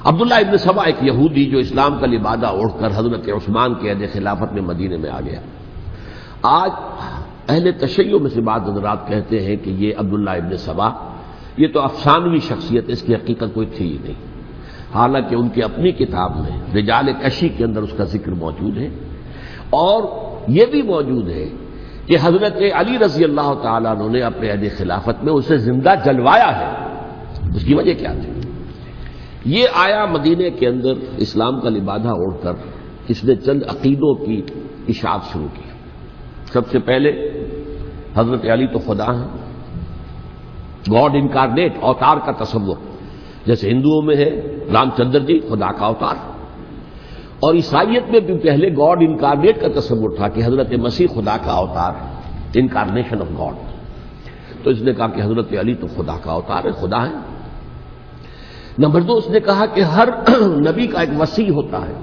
عبداللہ ابن سبا ایک یہودی جو اسلام کا لبادہ اوڑھ کر حضرت عثمان کے عہد خلافت میں مدینے میں آ گیا. آج اہل تشیع میں سے بعض حضرات کہتے ہیں کہ یہ عبداللہ ابن سبا یہ تو افسانوی شخصیت، اس کی حقیقت کوئی تھی ہی نہیں، حالانکہ ان کی اپنی کتاب میں رجال کشی کے اندر اس کا ذکر موجود ہے. اور یہ بھی موجود ہے کہ حضرت علی رضی اللہ تعالیٰ عنہ نے اپنے عہد خلافت میں اسے زندہ جلوایا ہے. اس کی وجہ کیا تھی؟ یہ آیا مدینے کے اندر اسلام کا لبادہ اوڑھ کر اس نے چند عقیدوں کی اشاعت شروع کی. سب سے پہلے حضرت علی تو خدا ہیں، گاڈ انکارنیٹ، اوتار کا تصور، جیسے ہندوؤں میں ہے رام چندر جی خدا کا اوتار، اور عیسائیت میں بھی پہلے گاڈ انکارنیٹ کا تصور تھا کہ حضرت مسیح خدا کا اوتار ہے، انکارنیشن آف گاڈ. تو اس نے کہا کہ حضرت علی تو خدا کا اوتار ہے، خدا ہے. نمبر 2، اس نے کہا کہ ہر نبی کا ایک وصی ہوتا ہے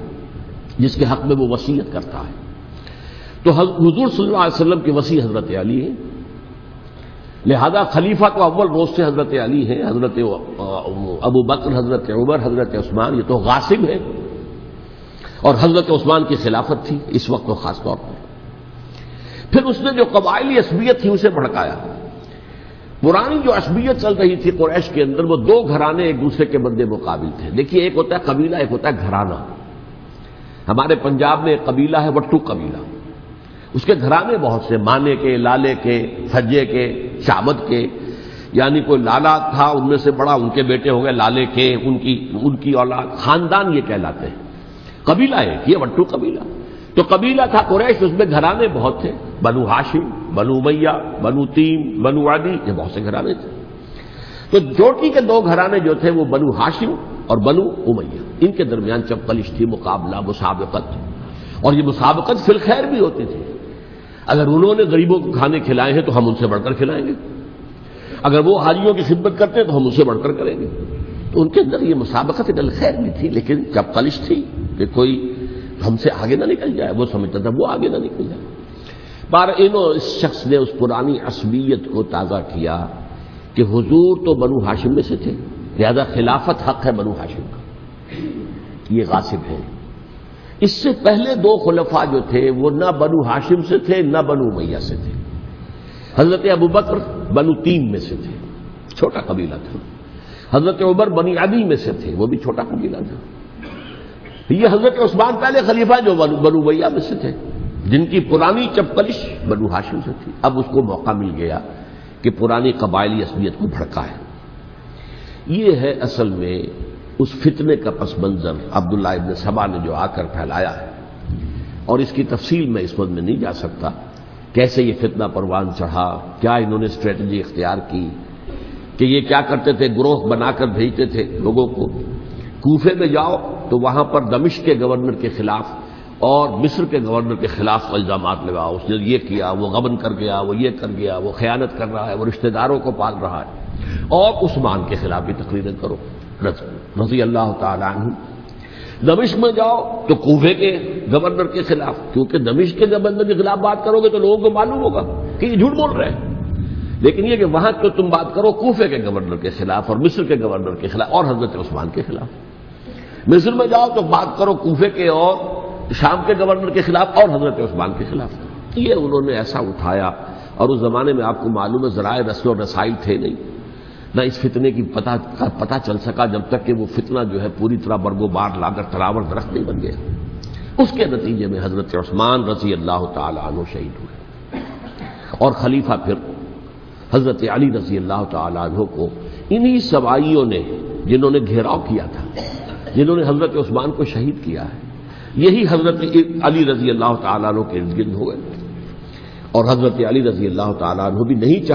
جس کے حق میں وہ وصیت کرتا ہے. تو حضور صلی اللہ علیہ وسلم کے وصی حضرت علی ہیں، لہذا خلیفہ تو اول روز سے حضرت علی ہیں. حضرت ابو بکر، حضرت عمر، حضرت عثمان یہ تو غاصب ہیں، اور حضرت عثمان کی خلافت تھی اس وقت تو خاص طور پر. پھر اس نے جو قبائلی عصبیت تھی اسے بھڑکایا. پرانی جو عصبیت چل رہی تھی قریش کے اندر، وہ دو گھرانے ایک دوسرے کے مد مقابل تھے. دیکھیے، ایک ہوتا ہے قبیلہ، ایک ہوتا ہے گھرانہ. ہمارے پنجاب میں ایک قبیلہ ہے وٹو قبیلہ، اس کے گھرانے بہت سے، مانے کے، لالے کے، سجے کے، شامت کے، یعنی کوئی لالا تھا ان میں سے بڑا، ان کے بیٹے ہو گئے لالے کے، ان کی اولاد، خاندان یہ کہلاتے ہیں. قبیلہ ایک، یہ وٹو قبیلہ. تو قبیلہ تھا قریش، اس میں گھرانے بہت تھے، بنو ہاشم، بنو امیہ، بنو تیم، بنو عدی، یہ بہت سے گھرانے تھے. تو چوٹی کے دو گھرانے جو تھے وہ بنو ہاشم اور بنو امیہ، ان کے درمیان چپقلش تھی، مقابلہ، مسابقت. اور یہ مسابقت فی الخیر بھی ہوتی تھی. اگر انہوں نے غریبوں کو کھانے کھلائے ہیں تو ہم ان سے بڑھ کر کھلائیں گے، اگر وہ حاجیوں کی خدمت کرتے ہیں تو ہم ان سے بڑھ کر کریں گے. تو ان کے اندر یہ مسابقت فی الخیر بھی تھی، لیکن چپقلش تھی کہ کوئی ہم سے آگے نہ نکل جائے. وہ سمجھتا تھا وہ آگے نہ نکل جائے. اس شخص نے اس پرانی عصبیت کو تازہ کیا کہ حضور تو بنو ہاشم میں سے تھے، لہذا خلافت حق ہے بنو ہاشم کا، یہ غاصب ہے. اس سے پہلے دو خلفاء جو تھے وہ نہ بنو ہاشم سے تھے نہ بنو امیہ سے تھے. حضرت ابو بکر بنو تیم میں سے تھے، چھوٹا قبیلہ تھا. حضرت عمر بنی عدی میں سے تھے، وہ بھی چھوٹا قبیلہ تھا. یہ حضرت عثمان پہلے خلیفہ جو بنو امیہ میں سے تھے، جن کی پرانی چپقلش بنو ہاشم سے تھی. اب اس کو موقع مل گیا کہ پرانی قبائلی عصبیت کو بھڑکائے. یہ ہے اصل میں اس فتنے کا پس منظر عبداللہ ابن سبا نے جو آ کر پھیلایا ہے. اور اس کی تفصیل میں اس وقت میں نہیں جا سکتا، کیسے یہ فتنہ پروان چڑھا، کیا انہوں نے اسٹریٹجی اختیار کی کہ یہ کیا کرتے تھے، گروہ بنا کر بھیجتے تھے لوگوں کو. کوفے میں جاؤ تو وہاں پر دمشق کے گورنر کے خلاف اور مصر کے گورنر کے خلاف الزامات لگاؤ، اس نے یہ کیا، وہ غبن کر گیا، وہ یہ کر گیا، وہ خیانت کر رہا ہے، وہ رشتہ داروں کو پال رہا ہے. اور عثمان کے خلاف بھی تقریریں کرو رضی اللہ تعالیٰ عنہ. دمشق میں جاؤ تو کوفے کے گورنر کے خلاف، کیونکہ دمشق کے گورنر کے خلاف بات کرو گے تو لوگوں کو معلوم ہوگا کہ یہ جھوٹ بول رہے ہیں. لیکن یہ کہ وہاں تو تم بات کرو کوفے کے گورنر کے خلاف اور مصر کے گورنر کے خلاف اور حضرت عثمان کے خلاف. مصر میں جاؤ تو بات کرو کوفے کے اور شام کے گورنر کے خلاف اور حضرت عثمان کے خلاف. یہ انہوں نے ایسا اٹھایا. اور اس زمانے میں آپ کو معلوم ہے ذرائع رسل و رسائل تھے نہیں، نہ اس فتنے کی پتہ چل سکا جب تک کہ وہ فتنہ جو ہے پوری طرح برگ و بار لا کر تراور درخت نہیں بن گیا. اس کے نتیجے میں حضرت عثمان رضی اللہ تعالی عنہ شہید ہوئے، اور خلیفہ پھر حضرت علی رضی اللہ تعالی عنہ کو انہی سوائیوں نے، جنہوں نے گھیراؤ کیا تھا، جنہوں نے حضرت عثمان کو شہید کیا ہے، یہی حضرت علی رضی اللہ تعالیٰ عنہ کے ارد گرد ہو گئے. اور حضرت علی رضی اللہ تعالیٰ عنہ بھی نہیں چاہتے